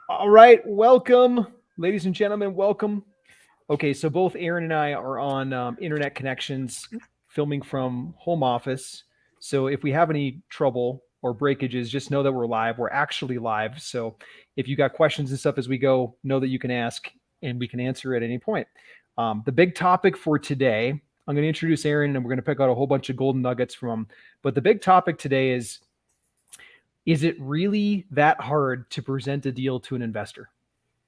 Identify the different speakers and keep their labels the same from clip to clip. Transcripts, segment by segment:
Speaker 1: All right, welcome, ladies and gentlemen. Welcome. Okay, so both Aaron and I are on internet connections, filming from home office. So if we have any trouble or breakages, just know that we're live. We're actually live. So if you got questions and stuff as we go, know that you can ask and we can answer at any point. The big topic for today, I'm going to introduce Aaron and we're going to pick out a whole bunch of golden nuggets from him. But the big topic today is it really that hard to present a deal to an investor?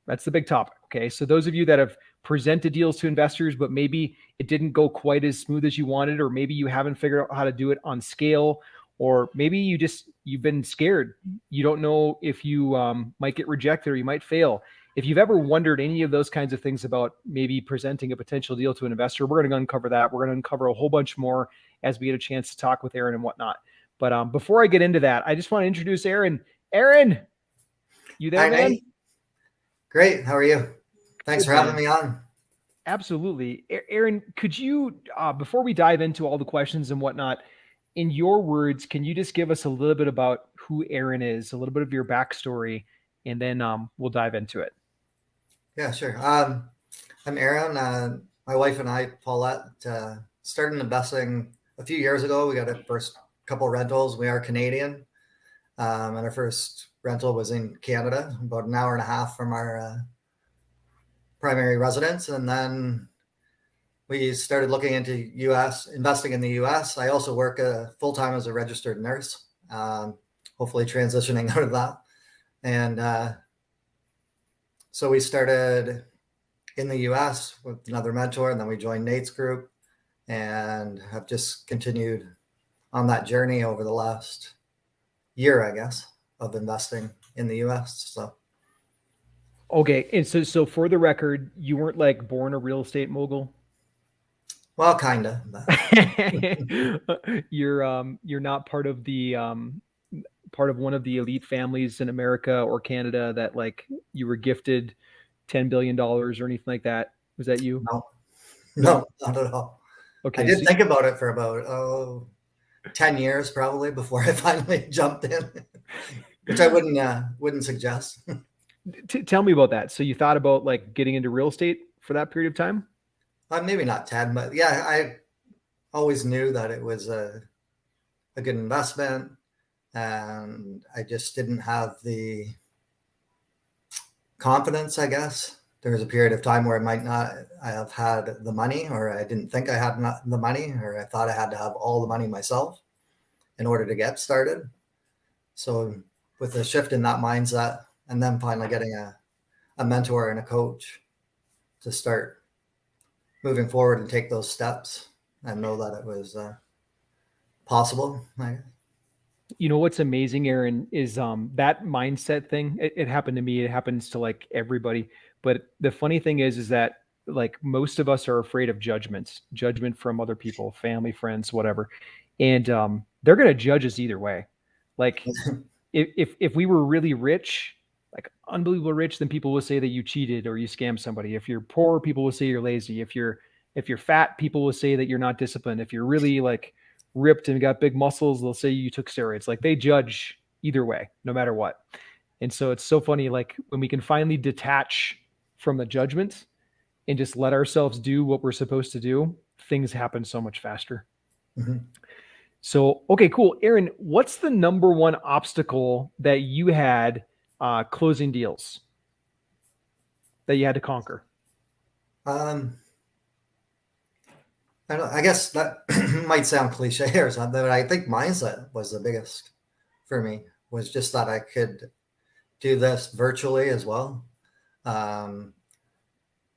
Speaker 1: That's the big topic. Okay. So those of you that have presented deals to investors, but maybe it didn't go quite as smooth as you wanted, or maybe you haven't figured out how to do it on scale, or maybe you've been scared. You don't know if you might get rejected or you might fail. If you've ever wondered any of those kinds of things about maybe presenting a potential deal to an investor, we're going to uncover that. We're going to uncover a whole bunch more as we get a chance to talk with Aaron and whatnot. But before I get into that, I just want to introduce Aaron. Aaron, you there,
Speaker 2: Hi,
Speaker 1: man?
Speaker 2: Nate. Great. How are you? Thanks
Speaker 1: Good,
Speaker 2: for having
Speaker 1: man.
Speaker 2: me on.
Speaker 1: Absolutely. Aaron, could you, before we dive into all the questions and whatnot, in your words, can you just give us a little bit about who Aaron is, a little bit of your backstory, and then we'll dive into it?
Speaker 2: Yeah, sure. I'm Aaron. My wife and I, Paulette, started investing a few years ago. We got our first couple rentals. We are Canadian, and our first rental was in Canada, about an hour and a half from our primary residence. And then we started looking into U.S. investing in the U.S. I also work full time as a registered nurse. Hopefully, transitioning out of that. And so we started in the US with another mentor, and then we joined Nate's group and have just continued on that journey over the last year, I guess, of investing in the US. So,
Speaker 1: Okay, and so for the record, you weren't like born a real estate mogul.
Speaker 2: well, kind of.
Speaker 1: You're not part of one of the elite families in America or Canada that like you were gifted $10 billion or anything like that. Was that you?
Speaker 2: No,
Speaker 1: No.
Speaker 2: no, not at all. I
Speaker 1: Okay,
Speaker 2: did
Speaker 1: so
Speaker 2: think about it for about 10 years probably before I finally jumped in, which I wouldn't suggest.
Speaker 1: tell me about that. So you thought about like getting into real estate for that period of time?
Speaker 2: Maybe not 10, but yeah, I always knew that it was a good investment, and I just didn't have the confidence, I guess. There was a period of time where I have had the money, or I didn't think I had not the money, or I thought I had to have all the money myself in order to get started. So with a shift in that mindset, and then finally getting a mentor and a coach to start moving forward and take those steps and know that it was possible.
Speaker 1: You know what's amazing, Aaron, is that mindset thing. It happened to me. It happens to like everybody. But the funny thing is that like most of us are afraid of judgment from other people, family, friends, whatever, and they're gonna judge us either way. Like if we were really rich, like unbelievable rich, then people will say that you cheated or you scammed somebody. If you're poor, people will say you're lazy. If you're fat, people will say that you're not disciplined. If you're really like ripped and got big muscles, they'll say you took steroids. Like they judge either way, no matter what. And so it's so funny, like when we can finally detach from the judgment and just let ourselves do what we're supposed to do, things happen so much faster.
Speaker 2: Mhm.
Speaker 1: So, okay, cool. Aaron, what's the number one obstacle that you had closing deals that you had to conquer?
Speaker 2: Um, I guess that might sound cliche or something, but I think mindset was the biggest for me. Was just that I could do this virtually as well. Um,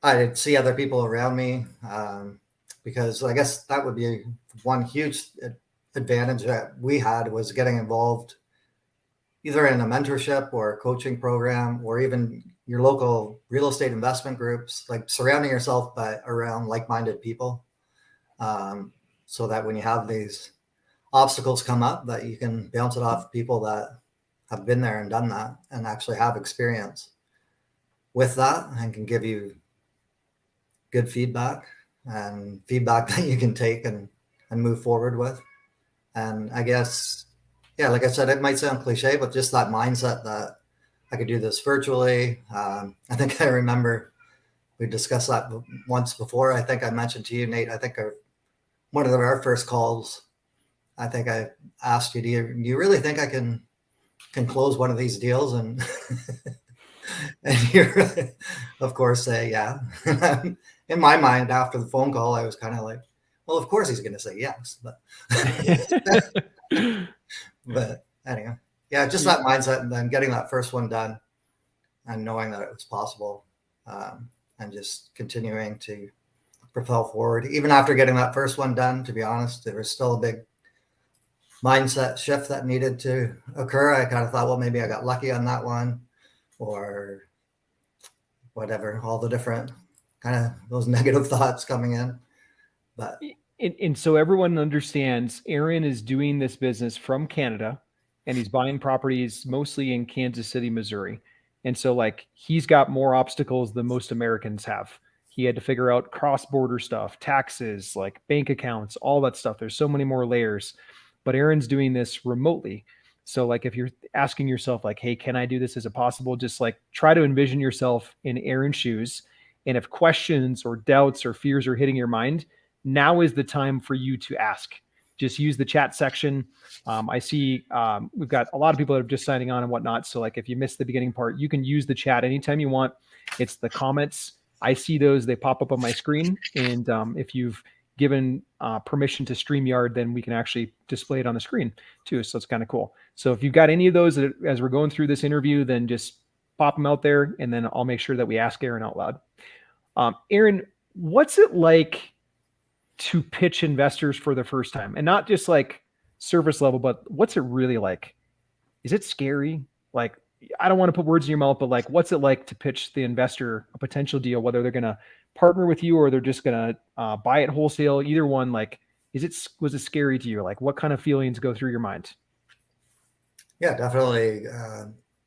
Speaker 2: I see other people around me, because I guess that would be one huge advantage that we had was getting involved either in a mentorship or a coaching program or even your local real estate investment groups, like surrounding yourself by around like-minded people, so that when you have these obstacles come up that you can bounce it off people that have been there and done that and actually have experience with that and can give you good feedback and feedback that you can take and move forward with. And I guess, yeah, like I said, it might sound cliche, but just that mindset that I could do this virtually. I think I remember we discussed that once before. I think I mentioned to you, Nate, I think one of our first calls, I think I asked you, do you really think I can close one of these deals? And and you really, of course, say, yeah. In my mind, after the phone call, I was kind of like, well, of course he's going to say yes. But anyway, yeah, just that mindset, and then getting that first one done and knowing that it was possible, and just continuing to propel forward. Even after getting that first one done, to be honest, there was still a big mindset shift that needed to occur. I kind of thought, well, maybe I got lucky on that one, or whatever, all the different kind of those negative thoughts coming in. But
Speaker 1: and so everyone understands Aaron is doing this business from Canada, and he's buying properties mostly in Kansas City, Missouri. And so like he's got more obstacles than most Americans have. He had to figure out cross-border stuff, taxes, like bank accounts, all that stuff. There's so many more layers. But Aaron's doing this remotely. So like if you're asking yourself like, hey, can I do this? Is it possible? Just like try to envision yourself in Aaron's shoes. And if questions or doubts or fears are hitting your mind, now is the time for you to ask. Just use the chat section. I see we've got a lot of people that are just signing on and whatnot. So like if you missed the beginning part, you can use the chat anytime you want. It's the comments. I see those, they pop up on my screen. And if you've given permission to StreamYard, then we can actually display it on the screen too. So it's kind of cool. So if you've got any of those that, as we're going through this interview, then just pop them out there, and then I'll make sure that we ask Aaron out loud. Aaron, what's it like to pitch investors for the first time? And not just like surface level, but what's it really like? Is it scary? Like, I don't want to put words in your mouth, but like, what's it like to pitch the investor a potential deal, whether they're going to partner with you or they're just going to buy it wholesale? Either one, like, was it scary to you? Like, what kind of feelings go through your mind?
Speaker 2: Yeah, definitely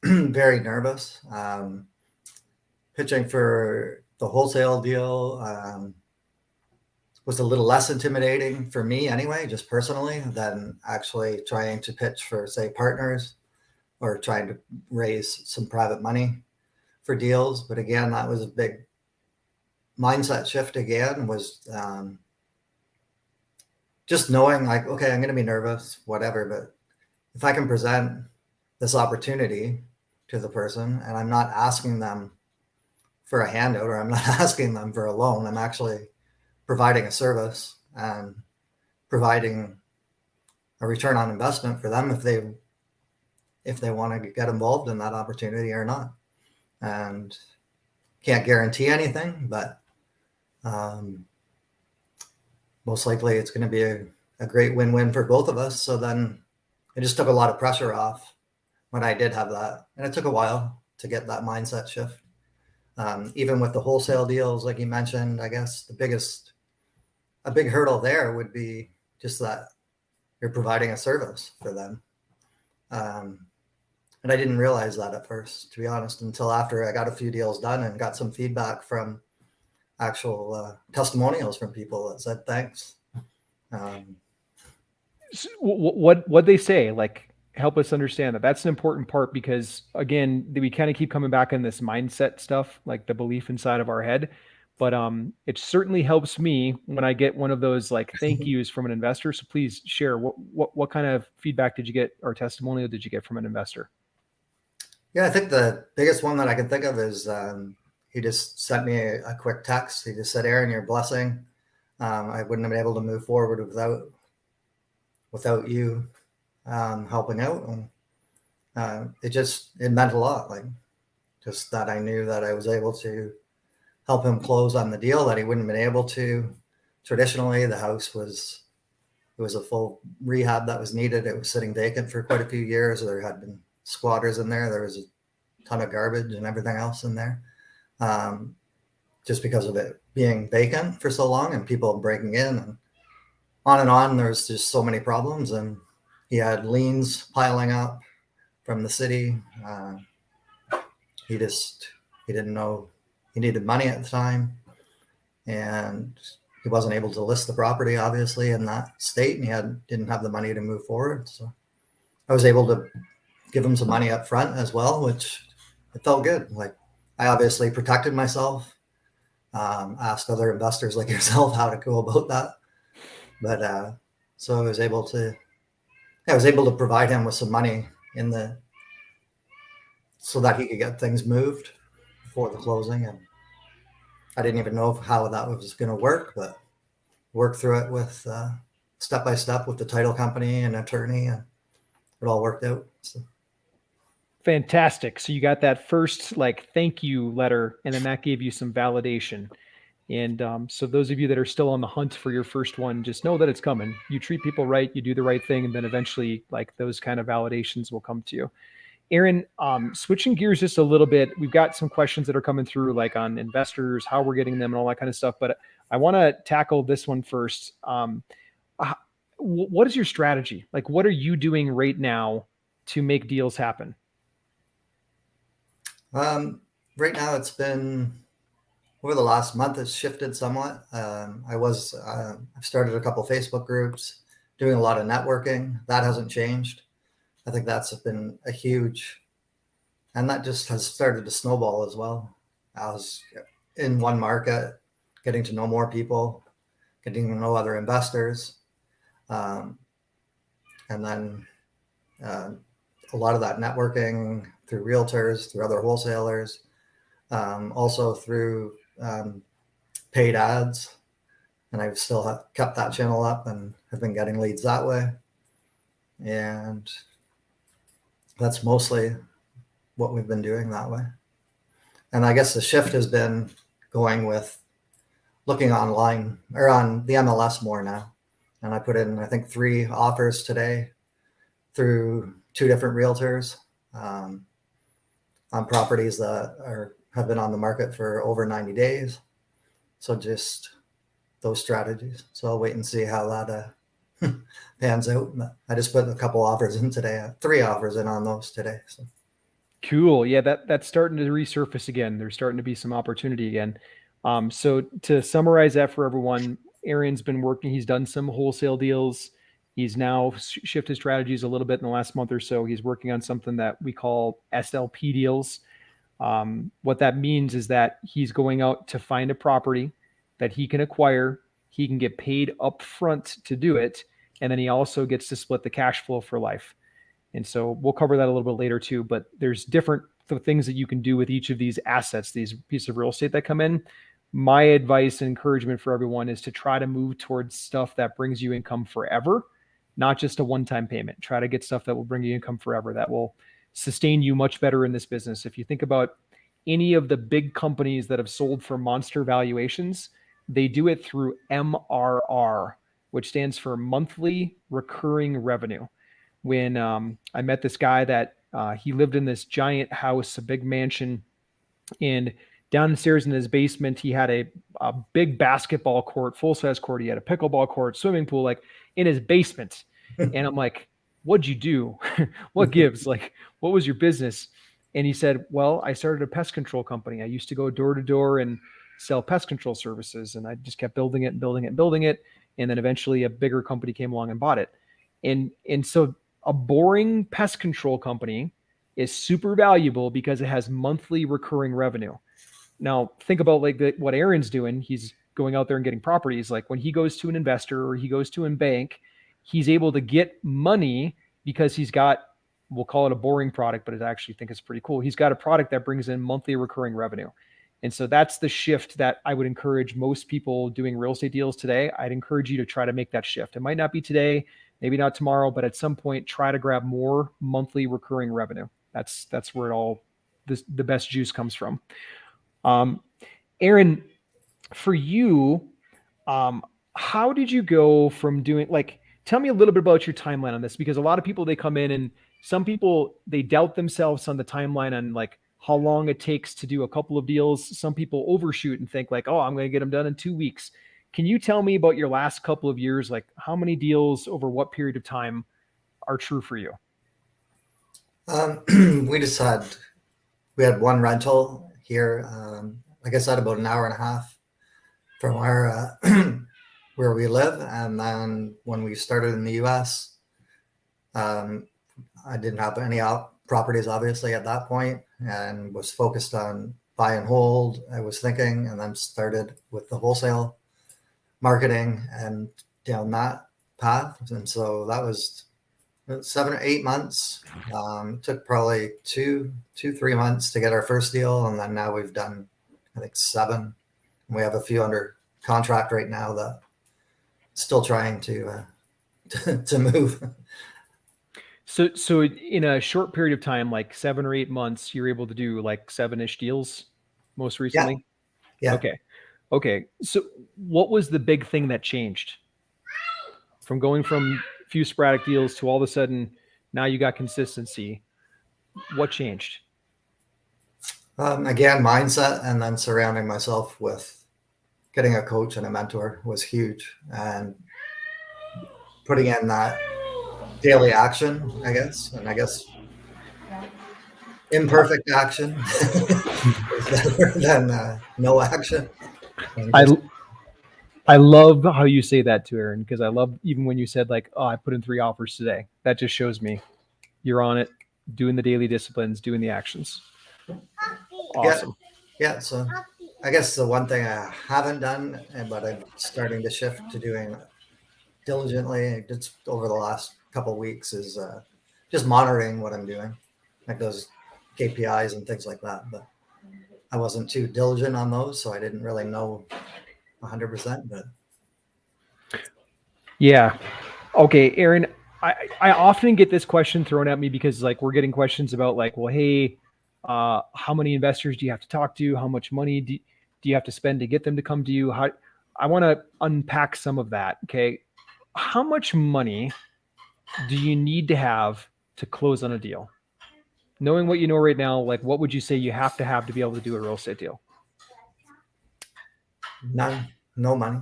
Speaker 2: very nervous. Pitching for the wholesale deal was a little less intimidating for me anyway, just personally, than actually trying to pitch for, say, partners or trying to raise some private money for deals. But again, that was a big mindset shift again, was just knowing like, okay, I'm going to be nervous, whatever, but if I can present this opportunity to the person and I'm not asking them for a handout or I'm not asking them for a loan, I'm actually providing a service and providing a return on investment for them if they want to get involved in that opportunity or not. And can't guarantee anything, but most likely it's going to be a great win-win for both of us. So then it just took a lot of pressure off when I did have that. And it took a while to get that mindset shift. Even with the wholesale deals, like you mentioned, I guess a big hurdle there would be just that you're providing a service for them. And I didn't realize that at first, to be honest, until after I got a few deals done and got some feedback from actual testimonials from people that said thanks.
Speaker 1: What they say, like, help us understand that. That's an important part, because again, we kind of keep coming back on this mindset stuff, like the belief inside of our head. But it certainly helps me when I get one of those like thank yous from an investor. So please share what kind of feedback did you get, or testimonial did you get from an investor?
Speaker 2: Yeah, I think the biggest one that I can think of is he just sent me a quick text. He just said, "Aaron, your blessing. I wouldn't have been able to move forward without you helping out." And it meant a lot. Like, just that I knew that I was able to help him close on the deal that he wouldn't have been able to. Traditionally, the house was a full rehab that was needed. It was sitting vacant for quite a few years. There had been squatters in there. There was a ton of garbage and everything else in there, just because of it being vacant for so long and people breaking in and on. There's just so many problems, and he had liens piling up from the city. He didn't know he needed money at the time, and he wasn't able to list the property, obviously, in that state, and he didn't have the money to move forward. So I was able to give him some money up front as well, which it felt good. Like I obviously protected myself, asked other investors like yourself how to go about that. But so I was able to provide him with some money in the so that he could get things moved before the closing. And I didn't even know how that was going to work, but worked through it with step by step with the title company and attorney, and it all worked out. So.
Speaker 1: Fantastic. So you got that first like thank you letter, and then that gave you some validation. And so those of you that are still on the hunt for your first one, just know that it's coming. You treat people right, you do the right thing, and then eventually like those kind of validations will come to you. Aaron, switching gears just a little bit, we've got some questions that are coming through like on investors, how we're getting them and all that kind of stuff. But I want to tackle this one first. What is your strategy? Like, what are you doing right now to make deals happen?
Speaker 2: Right now it's been over the last month, it's shifted somewhat. I've started a couple Facebook groups, doing a lot of networking. That hasn't changed. I think that's been a huge, and that just has started to snowball as well. I was in one market, getting to know more people, getting to know other investors. And then a lot of that networking through realtors, through other wholesalers, also through paid ads. And I've still kept that channel up and have been getting leads that way. And that's mostly what we've been doing that way. And I guess the shift has been going with looking online or on the MLS more now. And I put in, I think, 3 offers today through 2 different realtors on properties that have been on the market for over 90 days. So just those strategies. So I'll wait and see how that pans out. I just put a couple offers in today, 3 offers in on those today. So.
Speaker 1: Cool. Yeah, that's starting to resurface again. There's starting to be some opportunity again. So to summarize that for everyone, Aaron's been working. He's done some wholesale deals. He's now shifted strategies a little bit in the last month or so. He's working on something that we call SLP deals. What that means is that he's going out to find a property that he can acquire. He can get paid up front to do it. And then he also gets to split the cash flow for life. And so we'll cover that a little bit later too, but there's different things that you can do with each of these assets, these pieces of real estate that come in. My advice and encouragement for everyone is to try to move towards stuff that brings you income forever, not just a one-time payment. Try to get stuff that will bring you income forever, that will sustain you much better in this business. If you think about any of the big companies that have sold for monster valuations, they do it through MRR, which stands for monthly recurring revenue. When I met this guy that he lived in this giant house, a big mansion, and downstairs in his basement, he had a big basketball court, full-size court. He had a pickleball court, swimming pool, like in his basement. And I'm like, what'd you do? What gives? Like, what was your business? And he said, well, I started a pest control company. I used to go door to door and sell pest control services. And I just kept building it and building it and building it. And then eventually a bigger company came along and bought it. And so a boring pest control company is super valuable because it has monthly recurring revenue. Now, think about like what Aaron's doing. He's going out there and getting properties. Like when he goes to an investor or he goes to a bank, he's able to get money because he's got, we'll call it a boring product, but I actually think it's pretty cool. He's got a product that brings in monthly recurring revenue. And so that's the shift that I would encourage most people doing real estate deals today. I'd encourage you to try to make that shift. It might not be today, maybe not tomorrow, but at some point, try to grab more monthly recurring revenue. That's where it all the best juice comes from. Aaron, for you, how did you go from doing tell me a little bit about your timeline on this, because a lot of people, they come in and some people, they doubt themselves on the timeline on like how long it takes to do a couple of deals. Some people overshoot and think like, oh, I'm going to get them done in 2 weeks. Can you tell me about your last couple of years? Like how many deals over what period of time are true for you?
Speaker 2: We had one rental here. Like I said, about an hour and a half from where we live. And then when we started in the US, I didn't have any properties, obviously, at that point, and was focused on buy and hold. I was thinking, and then started with the wholesale marketing and down that path. And so that was 7 or 8 months. Took probably 3 months to get our first deal, and then now we've done, I think, 7. We have a few under contract right now that still trying to to move.
Speaker 1: So in a short period of time, like 7 or 8 months, you're able to do like 7-ish deals most recently?
Speaker 2: Yeah.
Speaker 1: Okay. So what was the big thing that changed from going from a few sporadic deals to all of a sudden now you got consistency? What changed?
Speaker 2: Again, mindset, and then surrounding myself with getting a coach and a mentor was huge, and putting in that daily action, I guess, and I guess imperfect action is better than no action. And just,
Speaker 1: I love how you say that too, Aaron, because I love even when you said like, oh, I put in 3 offers today. That just shows me you're on it, doing the daily disciplines, doing the actions. Awesome.
Speaker 2: Yeah. So I guess the one thing I haven't done, but I'm starting to shift to doing diligently just over the last couple of weeks, is just monitoring what I'm doing, like those KPIs and things like that. But I wasn't too diligent on those, so I didn't really know 100%. But
Speaker 1: yeah. Okay, Aaron, I often get this question thrown at me because like we're getting questions about like, well, hey, how many investors do you have to talk to? How much money do you have to spend to get them to come to you? I want to unpack some of that. Okay. How much money do you need to have to close on a deal? Knowing what you know right now, like what would you say you have to be able to do a real estate deal?
Speaker 2: none, no money.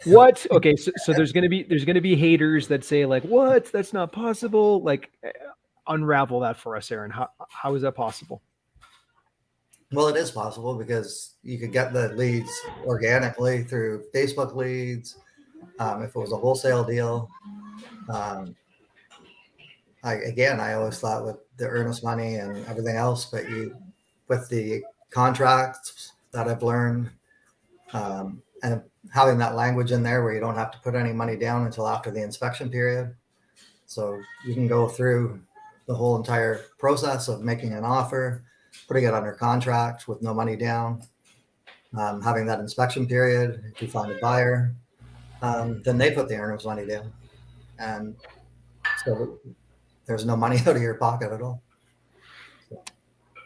Speaker 1: What? Okay, so there's gonna be haters that say like, what? That's not possible. Like, unravel that for us, Aaron. How is that possible?
Speaker 2: Well, it is possible because you could get the leads organically through Facebook leads. If it was a wholesale deal, I always thought with the earnest money and everything else, but with the contracts that I've learned, and having that language in there where you don't have to put any money down until after the inspection period. So you can go through the whole entire process of making an offer, putting it under contract with no money down, having that inspection period. If you find a buyer, then they put the earnest money down. And so there's no money out of your pocket at all.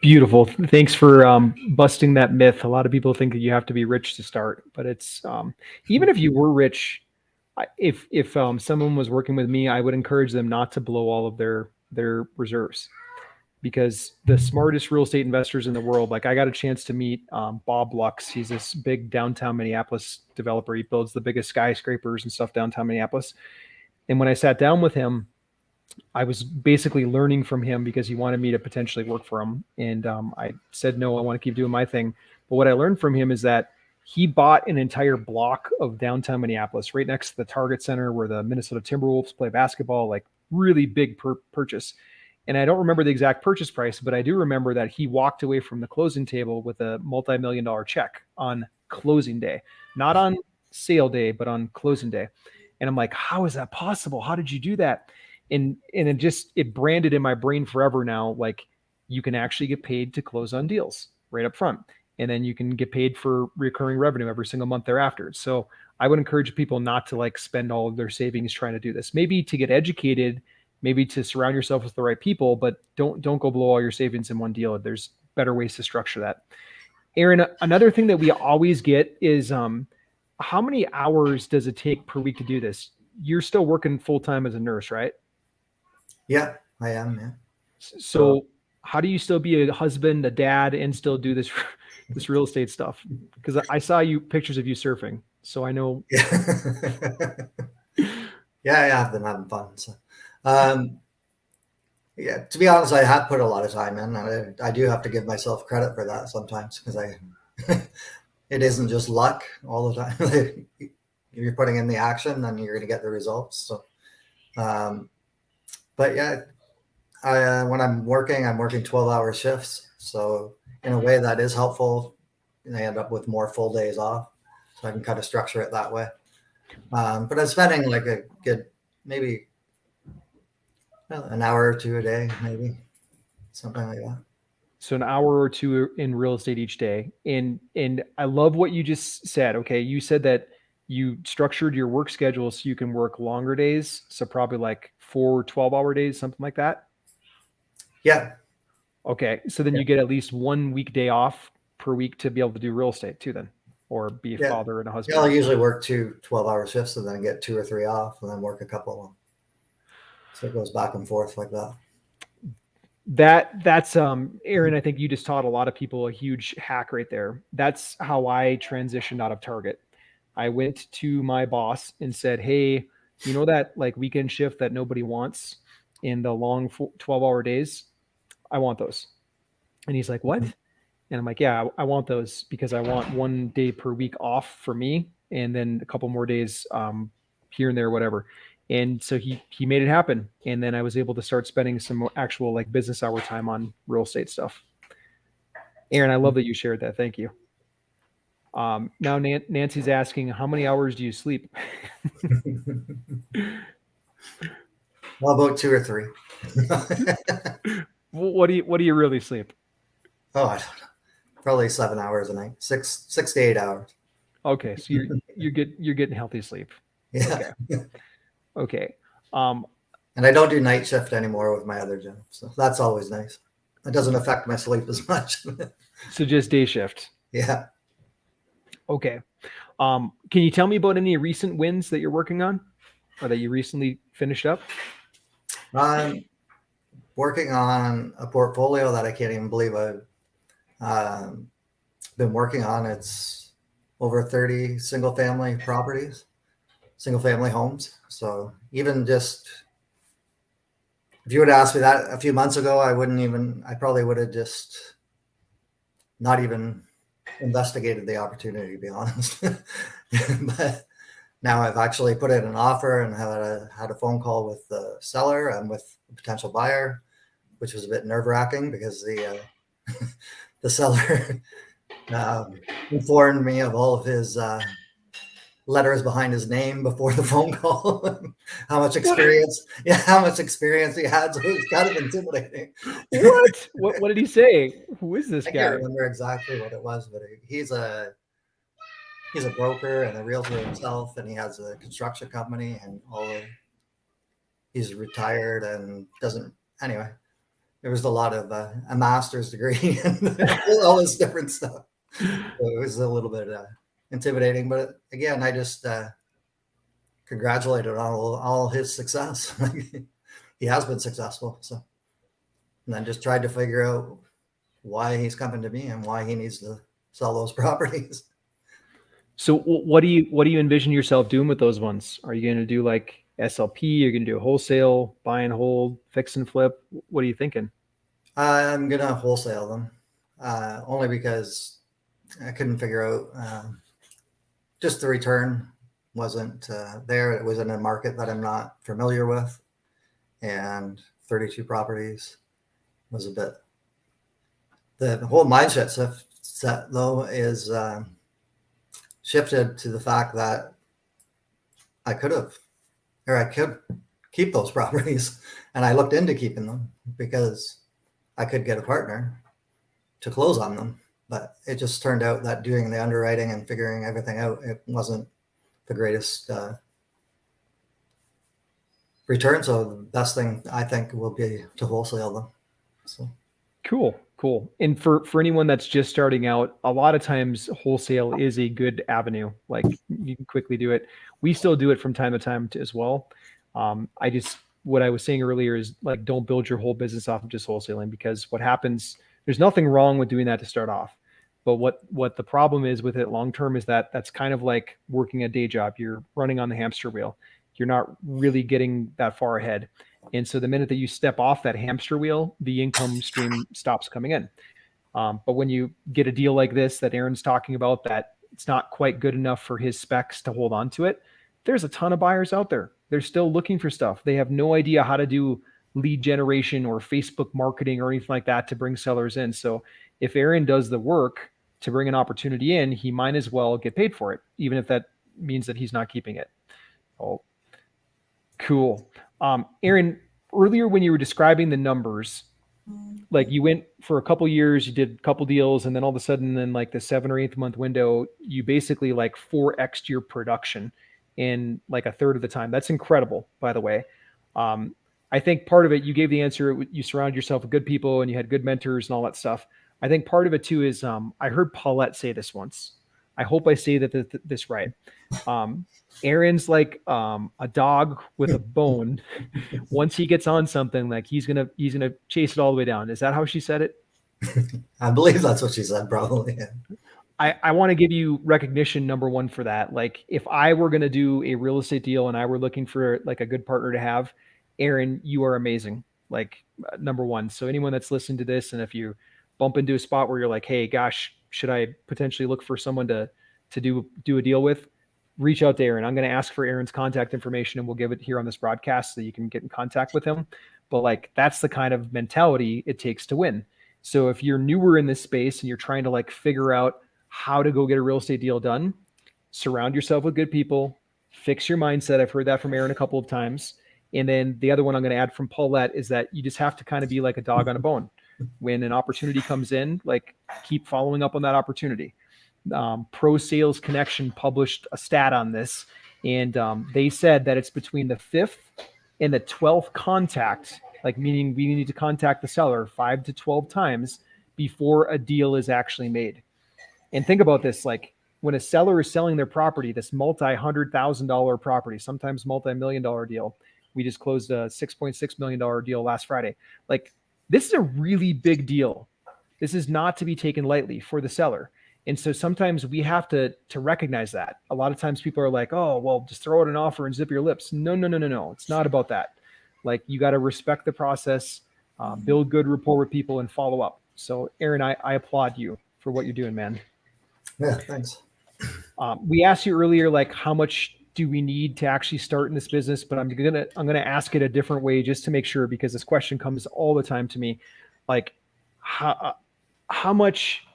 Speaker 1: Beautiful. Thanks for busting that myth. A lot of people think that you have to be rich to start, but it's even if you were rich, if someone was working with me, I would encourage them not to blow all of their reserves, because the smartest real estate investors in the world, like I got a chance to meet Bob Lux. He's this big downtown Minneapolis developer. He builds the biggest skyscrapers and stuff downtown Minneapolis. And when I sat down with him, I was basically learning from him because he wanted me to potentially work for him. And I said, no, I want to keep doing my thing. But what I learned from him is that he bought an entire block of downtown Minneapolis right next to the Target Center where the Minnesota Timberwolves play basketball, like really big purchase. And I don't remember the exact purchase price, but I do remember that he walked away from the closing table with a multi-million-dollar check on closing day, not on sale day, but on closing day. And I'm like, how is that possible? How did you do that? And it branded in my brain forever now, like you can actually get paid to close on deals right up front. And then you can get paid for recurring revenue every single month thereafter. So I would encourage people not to like spend all of their savings trying to do this. Maybe to get educated, maybe to surround yourself with the right people, but don't go blow all your savings in one deal. There's better ways to structure that. Aaron, another thing that we always get is how many hours does it take per week to do this? You're still working full-time as a nurse, right?
Speaker 2: Yeah, I am. Yeah.
Speaker 1: So how do you still be a husband, a dad, and still do this real estate stuff? Because I saw pictures of you surfing, so I know.
Speaker 2: Yeah, I've been having fun. So, yeah, to be honest, I have put a lot of time in. I do have to give myself credit for that sometimes, because it isn't just luck all the time. If you're putting in the action, then you're going to get the results. So, but yeah, when I'm working 12-hour shifts. So in a way that is helpful. And I end up with more full days off. So I can kind of structure it that way. But I'm spending like a good, maybe an hour or two a day, maybe something like that.
Speaker 1: So an hour or two in real estate each day. And I love what you just said. Okay. You said that you structured your work schedule so you can work longer days. So probably like 4 12-hour days, something like that.
Speaker 2: Yeah.
Speaker 1: Okay. So then you get at least 1 weekday off per week to be able to do real estate too then, or be a father and a husband.
Speaker 2: Yeah, I'll usually work 2 12-hour shifts and then get 2 or 3 off and then work a couple of them. So it goes back and forth like that.
Speaker 1: That's Aaron, I think you just taught a lot of people a huge hack right there. That's how I transitioned out of Target. I went to my boss and said, hey, you know that like weekend shift that nobody wants in the long 12-hour days? I want those. And he's like, what? And I'm like, yeah, I want those because I want 1 day per week off for me. And then a couple more days here and there, whatever. And so he made it happen. And then I was able to start spending some actual like business hour time on real estate stuff. Aaron, I love that you shared that. Thank you. Now Nancy's asking, how many hours do you sleep?
Speaker 2: Well, about 2 or 3.
Speaker 1: What do you really sleep?
Speaker 2: Oh, I don't know. Probably 7 hours a night, 6 to 8 hours.
Speaker 1: Okay, so you're getting healthy sleep.
Speaker 2: Yeah.
Speaker 1: Okay.
Speaker 2: And I don't do night shift anymore with my other gym, so that's always nice. It doesn't affect my sleep as much.
Speaker 1: So just day shift.
Speaker 2: Yeah.
Speaker 1: Okay. Can you tell me about any recent wins that you're working on, or that you recently finished up?
Speaker 2: I'm working on a portfolio that I can't even believe I've been working on. It's over 30 single-family properties, single-family homes. So even just, if you would ask me that a few months ago, I probably would have just not even investigated the opportunity, to be honest. But now I've actually put in an offer and had a phone call with the seller and with the potential buyer, which was a bit nerve-wracking because the seller informed me of all of his letters behind his name before the phone call. how much experience he had. So it was kind of intimidating.
Speaker 1: What did he say? Who is this guy?
Speaker 2: I can't remember exactly what it was, but he's a broker and a realtor himself, and he has a construction company and he's retired and doesn't, anyway, there was a lot of a master's degree and all this different stuff. So it was a little bit intimidating, but again, I just congratulated on all his success. He has been successful. So, and then just tried to figure out why he's coming to me and why he needs to sell those properties.
Speaker 1: So what do you envision yourself doing with those ones? Are you going to do like SLP? You're going to do a wholesale, buy and hold, fix and flip? What are you thinking?
Speaker 2: I'm going to wholesale them only because I couldn't figure out just the return wasn't there. It was in a market that I'm not familiar with, and 32 properties was a bit. The whole mindset set though is shifted to the fact that I could keep those properties, and I looked into keeping them because I could get a partner to close on them. But it just turned out that doing the underwriting and figuring everything out, it wasn't the greatest return. So the best thing I think will be to wholesale them. So
Speaker 1: cool. And for anyone that's just starting out, a lot of times wholesale is a good avenue. Like you can quickly do it. We still do it from time to time as well. What I was saying earlier is like, don't build your whole business off of just wholesaling, because what happens, there's nothing wrong with doing that to start off. But what the problem is with it long-term is that that's kind of like working a day job. You're running on the hamster wheel. You're not really getting that far ahead. And so the minute that you step off that hamster wheel, the income stream stops coming in. But when you get a deal like this that Aaron's talking about, that it's not quite good enough for his specs to hold on to it, there's a ton of buyers out there. They're still looking for stuff. They have no idea how to do lead generation or Facebook marketing or anything like that to bring sellers in. So if Aaron does the work to bring an opportunity in, he might as well get paid for it, even if that means that he's not keeping it. Oh, cool. Aaron, earlier when you were describing the numbers, like you went for a couple years, you did a couple deals, and then all of a sudden in like the 7 or 8 month window, you basically like 4x'd your production in like a third of the time. That's incredible, by the way. I think part of it, you gave the answer, you surround yourself with good people and you had good mentors and all that stuff. I think part of it too is I heard Paulette say this once. I hope I say this right. Aaron's like a dog with a bone. Once he gets on something, like he's gonna chase it all the way down. Is that how she said it?
Speaker 2: I believe that's what she said, probably.
Speaker 1: I want to give you recognition, number one, for that. Like if I were going to do a real estate deal and I were looking for like a good partner to have, Aaron, you are amazing. Like number one. So anyone that's listening to this, and if you bump into a spot where you're like, hey, gosh, should I potentially look for someone to do a deal with? Reach out to Aaron. I'm going to ask for Aaron's contact information and we'll give it here on this broadcast so you can get in contact with him. But like, that's the kind of mentality it takes to win. So if you're newer in this space and you're trying to like figure out how to go get a real estate deal done, surround yourself with good people, fix your mindset. I've heard that from Aaron a couple of times. And then the other one I'm going to add from Paulette is that you just have to kind of be like a dog on a bone. When an opportunity comes in, like keep following up on that opportunity. Pro Sales Connection published a stat on this, and they said that it's between the 5th and the 12th contact, like meaning we need to contact the seller 5 to 12 times before a deal is actually made. And think about this, like when a seller is selling their property, this multi-$100,000 property, sometimes multi-million-dollar deal. We just closed a $6.6 million deal last Friday. Like this is a really big deal. This is not to be taken lightly for the seller. And so sometimes we have to recognize that. A lot of times people are like, oh, well, just throw out an offer and zip your lips. No. It's not about that. Like you got to respect the process, build good rapport with people and follow up. So Aaron, I applaud you for what you're doing, man.
Speaker 2: Yeah, thanks.
Speaker 1: We asked you earlier, like how much do we need to actually start in this business? But I'm gonna ask it a different way just to make sure, because this question comes all the time to me. Like how much,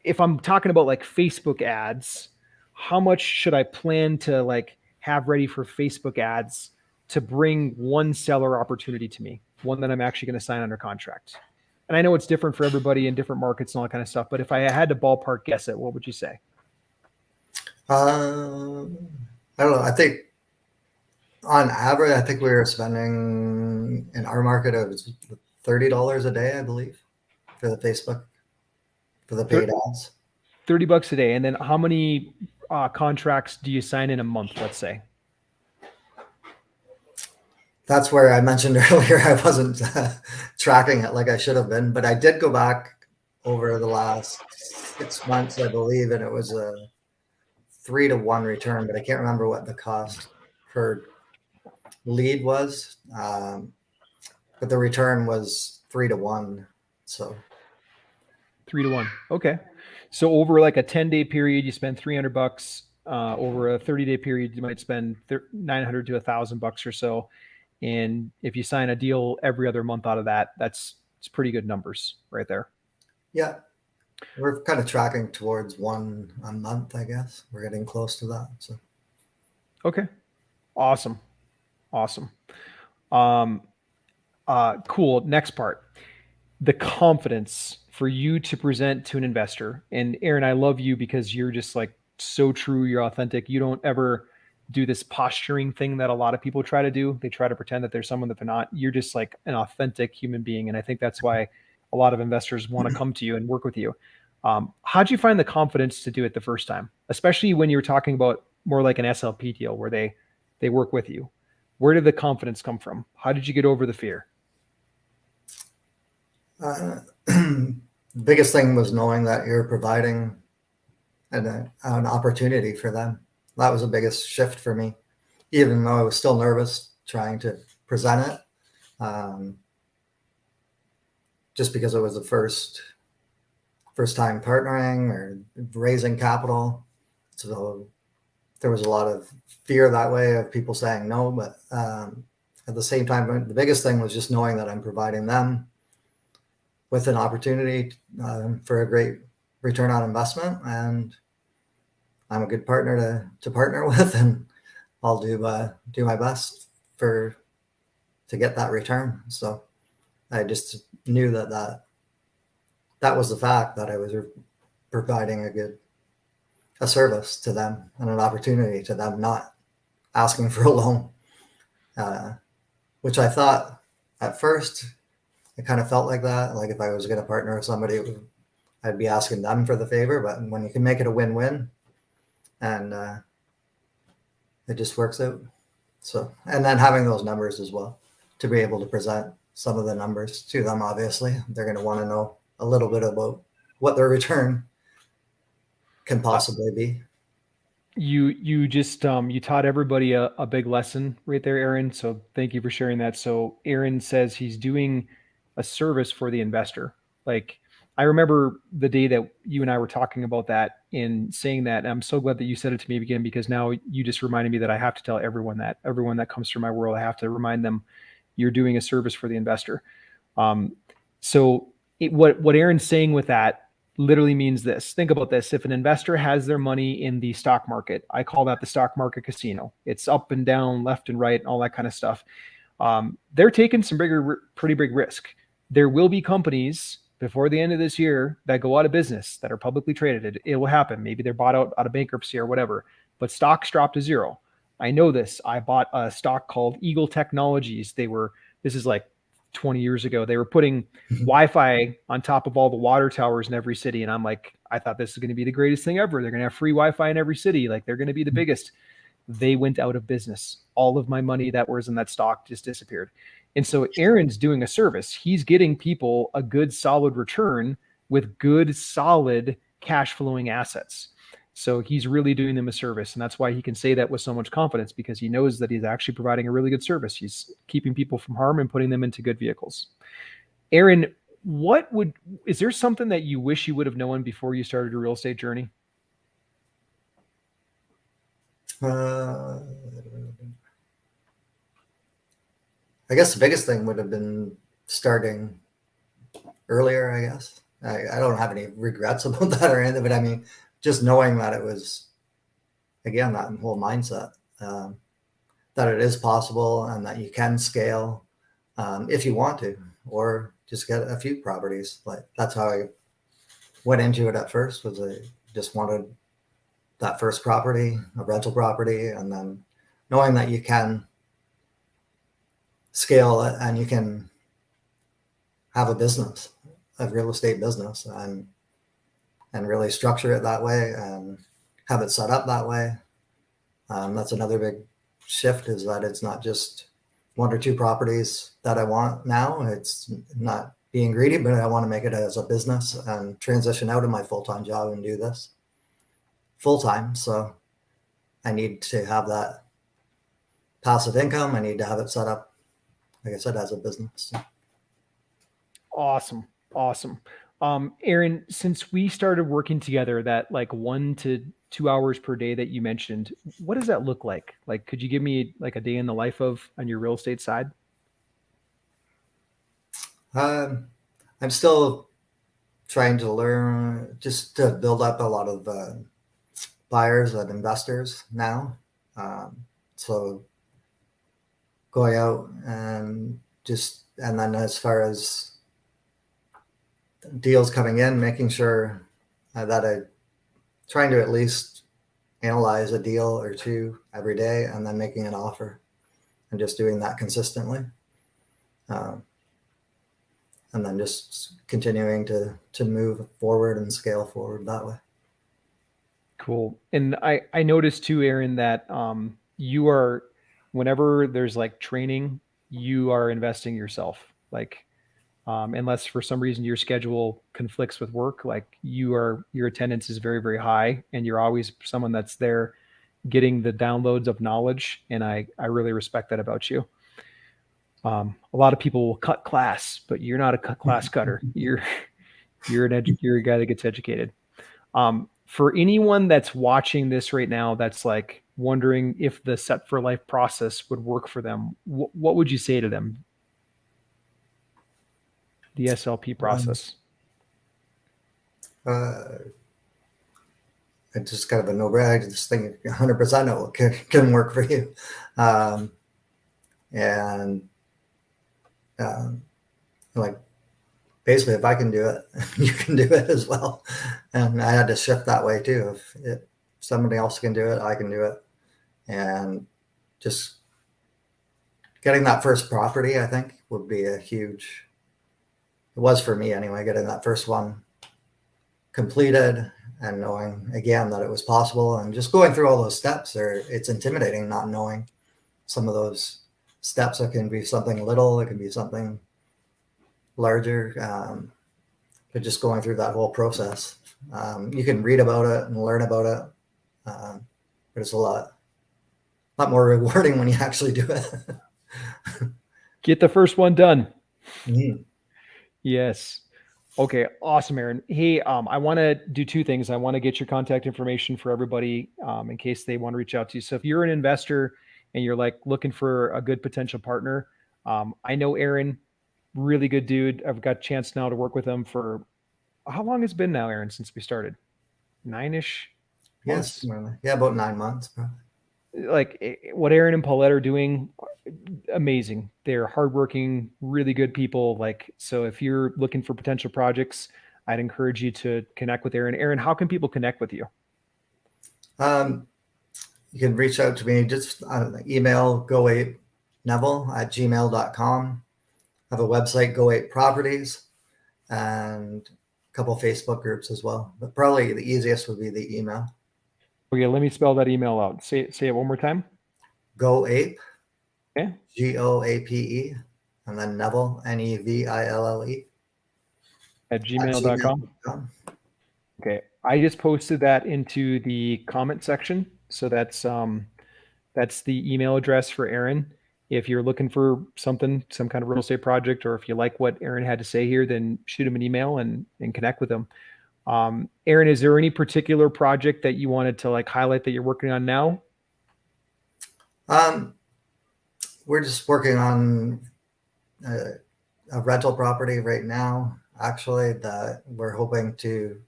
Speaker 1: if I'm talking about like Facebook ads, how much should I plan to like have ready for Facebook ads to bring one seller opportunity to me, one that I'm actually going to sign under contract? And I know it's different for everybody in different markets and all that kind of stuff, but if I had to ballpark guess it, what would you say?
Speaker 2: I don't know. I think on average, I think we were spending in our market, it was $30 a day, I believe, for the Facebook, for the paid ads.
Speaker 1: $30 a day. And then how many contracts do you sign in a month, let's say?
Speaker 2: That's where I mentioned earlier I wasn't tracking it like I should have been, but I did go back over the last 6 months, I believe, and it was a 3-to-1 return, but I can't remember what the cost per lead was. But the return was 3-to-1. So
Speaker 1: 3-to-1. Okay. So over like a 10-day period, you spend $300. Over a 30-day period, you might spend $900 to $1,000 or so. And if you sign a deal every other month out of that, it's pretty good numbers right there.
Speaker 2: Yeah. We're kind of tracking towards one a month, I guess. We're getting close to that. So
Speaker 1: okay. Awesome. Cool. Next part. The confidence for you to present to an investor. And Aaron, I love you because you're just like so true. You're authentic. You don't ever do this posturing thing that a lot of people try to do. They try to pretend that they're someone that they're not. You're just like an authentic human being. And I think that's why a lot of investors want to come to you and work with you. How'd you find the confidence to do it the first time, especially when you were talking about more like an SLP deal where they work with you? Where did the confidence come from? How did you get over the fear?
Speaker 2: Biggest thing was knowing that you're providing an opportunity for them. That was the biggest shift for me, even though I was still nervous trying to present it. Just because it was the first time partnering or raising capital. So there was a lot of fear that way of people saying no, but at the same time, the biggest thing was just knowing that I'm providing them with an opportunity for a great return on investment, and I'm a good partner to partner with, and I'll do my best to get that return. So I just knew that was the fact, that I was providing a service to them and an opportunity to them, not asking for a loan, which I thought at first, it kind of felt like that. Like if I was going to partner with somebody, I'd be asking them for the favor. But when you can make it a win-win, and it just works out. So, and then having those numbers as well, to be able to present some of the numbers to them, obviously they're going to want to know a little bit about what their return can possibly be.
Speaker 1: You just you taught everybody a big lesson right there, Aaron. So thank you for sharing that. So Aaron says he's doing a service for the investor. Like, I remember the day that you and I were talking about that and saying that. And I'm so glad that you said it to me again, because now you just reminded me that I have to tell everyone that comes through my world, I have to remind them you're doing a service for the investor. So what Aaron's saying with that literally means this. Think about this. If an investor has their money in the stock market, I call that the stock market casino. It's up and down, left and right, and all that kind of stuff. They're taking some pretty big risk. There will be companies before the end of this year that go out of business, that are publicly traded. It will happen. Maybe they're bought out of bankruptcy or whatever, but stocks dropped to zero. I know this. I bought a stock called Eagle Technologies. This is like 20 years ago. They were putting Wi-Fi on top of all the water towers in every city. And I'm like, I thought this is going to be the greatest thing ever. They're going to have free Wi-Fi in every city. Like, they're going to be the biggest. They went out of business. All of my money that was in that stock just disappeared. And so Aaron's doing a service. He's getting people a good, solid return with good, solid cash flowing assets. So he's really doing them a service. And that's why he can say that with so much confidence, because he knows that he's actually providing a really good service. He's keeping people from harm and putting them into good vehicles. Aaron, is there something that you wish you would have known before you started your real estate journey?
Speaker 2: I guess the biggest thing would have been starting earlier, I guess. I don't have any regrets about that or anything, but I mean, just knowing that it was, again, that whole mindset, that it is possible and that you can scale if you want to, or just get a few properties. Like, that's how I went into it at first, was I just wanted that first property, a rental property, and then knowing that you can scale it and you can have a business, a real estate business, and really structure it that way and have it set up that way. That's another big shift, is that it's not just one or two properties that I want now. It's not being greedy, but I want to make it as a business and transition out of my full-time job and do this full-time. So I need to have that passive income. I need to have it set up, like I said, as a business.
Speaker 1: Awesome. Aaron, since we started working together, that like 1 to 2 hours per day that you mentioned, what does that look like? Like, could you give me like a day in the life on your real estate side?
Speaker 2: I'm still trying to learn, just to build up a lot of buyers and investors now. So going out and then as far as deals coming in, making sure that I trying to at least analyze a deal or two every day, and then making an offer, and just doing that consistently, and then just continuing to move forward and scale forward that way.
Speaker 1: Cool. And I noticed too, Aaron, that you are, whenever there's like training, you are investing yourself. Like, unless for some reason your schedule conflicts with work, like your attendance is very, very high, and you're always someone that's there getting the downloads of knowledge. And I really respect that about you. A lot of people will cut class, but you're not a class cutter. You're a guy that gets educated. For anyone that's watching this right now, that's like, wondering if the Set for Life process would work for them, what would you say to them? The SLP process.
Speaker 2: It's just kind of a no-brainer. I just think 100% it can work for you. Like, basically, if I can do it, you can do it as well. And I had to shift that way too. If somebody else can do it, I can do it. And just getting that first property, I think, would be a huge, it was for me anyway, getting that first one completed and knowing again that it was possible, and just going through all those steps it's intimidating not knowing some of those steps. It can be something little, it can be something larger, but just going through that whole process. You can read about it and learn about it, but it's a lot more rewarding when you actually do it.
Speaker 1: Get the first one done.
Speaker 2: Mm-hmm.
Speaker 1: Yes. Okay, awesome, Aaron. Hey, I want to do two things. I want to get your contact information for everybody in case they want to reach out to you. So if you're an investor and you're like looking for a good potential partner, I know Aaron, really good dude. I've got a chance now to work with him for, how long has it been now, Aaron, since we started? 9-ish?
Speaker 2: Yes. Yeah, about 9 months. Probably.
Speaker 1: Like what Aaron and Paulette are doing, amazing. They're hardworking, really good people. Like, so if you're looking for potential projects, I'd encourage you to connect with Aaron. Aaron, how can people connect with you?
Speaker 2: You can reach out to me, just email go8neville@gmail.com. I have a website, Go8 Properties, and a couple of Facebook groups as well. But probably the easiest would be the email.
Speaker 1: Okay, let me spell that email out. Say it one more time.
Speaker 2: Go8.
Speaker 1: Okay.
Speaker 2: GOAPE, and then Neville, NEVILLE,
Speaker 1: at gmail.com. Okay, I just posted that into the comment section. So that's the email address for Aaron. If you're looking for something, some kind of real estate project, or if you like what Aaron had to say here, then shoot him an email and connect with him. Aaron, is there any particular project that you wanted to like highlight that you're working on now?
Speaker 2: We're just working on a rental property right now, actually, that we're hoping to,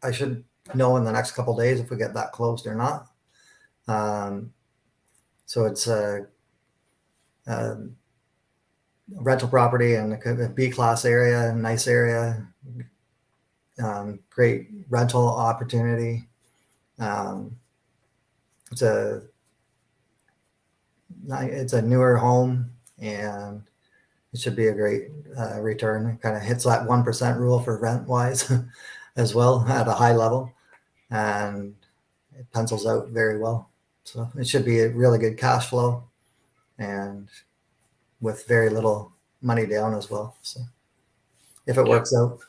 Speaker 2: I should know in the next couple of days if we get that closed or not. So it's a rental property in a B-class area, nice area, great rental opportunity. It's a newer home, and it should be a great return. It kind of hits that 1% rule for rent wise as well at a high level, and it pencils out very well. So it should be a really good cash flow and with very little money down as well. So if it works out.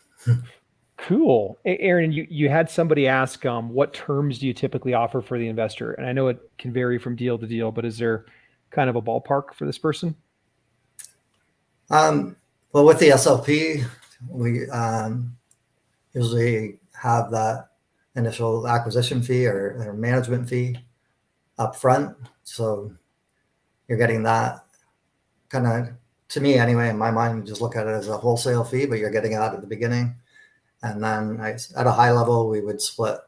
Speaker 1: Cool. Aaron, you had somebody ask, what terms do you typically offer for the investor? And I know it can vary from deal to deal, but is there kind of a ballpark for this person?
Speaker 2: Well, with the SLP, we usually have that initial acquisition fee or management fee up front. So you're getting that kind of, to me anyway, in my mind, just look at it as a wholesale fee, but you're getting it out at the beginning. And then at a high level, we would split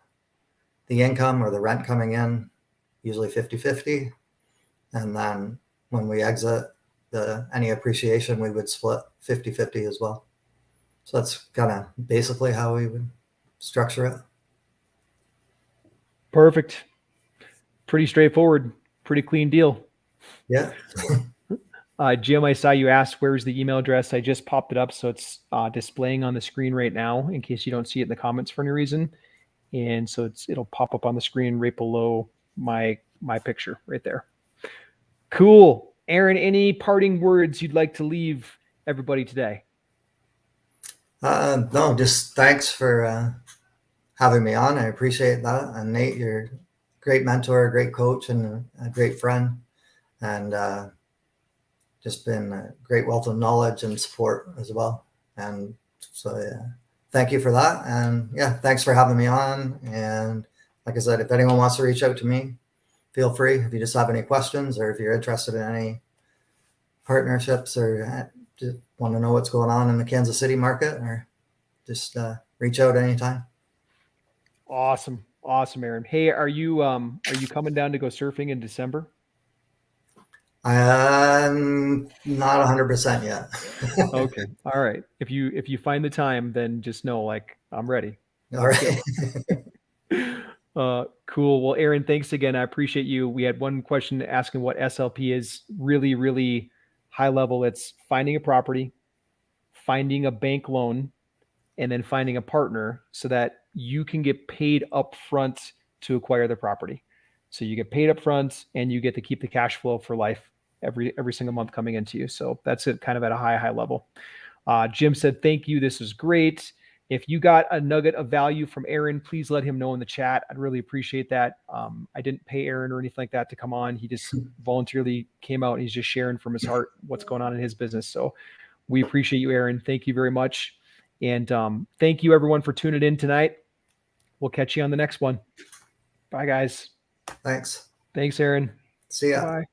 Speaker 2: the income or the rent coming in, usually 50-50. And then when we exit, any appreciation, we would split 50-50 as well. So that's kind of basically how we would structure it.
Speaker 1: Perfect. Pretty straightforward, pretty clean deal.
Speaker 2: Yeah.
Speaker 1: Jim, I saw you asked, where's the email address? I just popped it up. So it's displaying on the screen right now in case you don't see it in the comments for any reason. And so it'll pop up on the screen right below my picture right there. Cool. Aaron, any parting words you'd like to leave everybody today?
Speaker 2: No, just thanks for having me on. I appreciate that. And Nate, you're a great mentor, a great coach, and a great friend. And just been a great wealth of knowledge and support as well. And so, yeah, thank you for that. And yeah, thanks for having me on. And like I said, if anyone wants to reach out to me, feel free if you just have any questions or if you're interested in any partnerships or just want to know what's going on in the Kansas City market, or just reach out anytime.
Speaker 1: Awesome. Awesome, Aaron. Hey, are you coming down to go surfing in December?
Speaker 2: I'm not 100% yet.
Speaker 1: Okay. All right. If you find the time, then just know, like, I'm ready.
Speaker 2: All right.
Speaker 1: Cool. Well, Aaron, thanks again. I appreciate you. We had one question asking what SLP is. Really, really high level. It's finding a property, finding a bank loan, and then finding a partner so that you can get paid up front to acquire the property. So you get paid up front and you get to keep the cash flow for life every single month coming into you. So that's it, kind of at a high level. Jim said, thank you. This is great. If you got a nugget of value from Aaron, please let him know in the chat. I'd really appreciate that. I didn't pay Aaron or anything like that to come on. He just voluntarily came out and he's just sharing from his heart what's going on in his business. So we appreciate you, Aaron. Thank you very much. And thank you, everyone, for tuning in tonight. We'll catch you on the next one. Bye, guys.
Speaker 2: Thanks.
Speaker 1: Thanks, Aaron.
Speaker 2: See ya.
Speaker 1: Bye.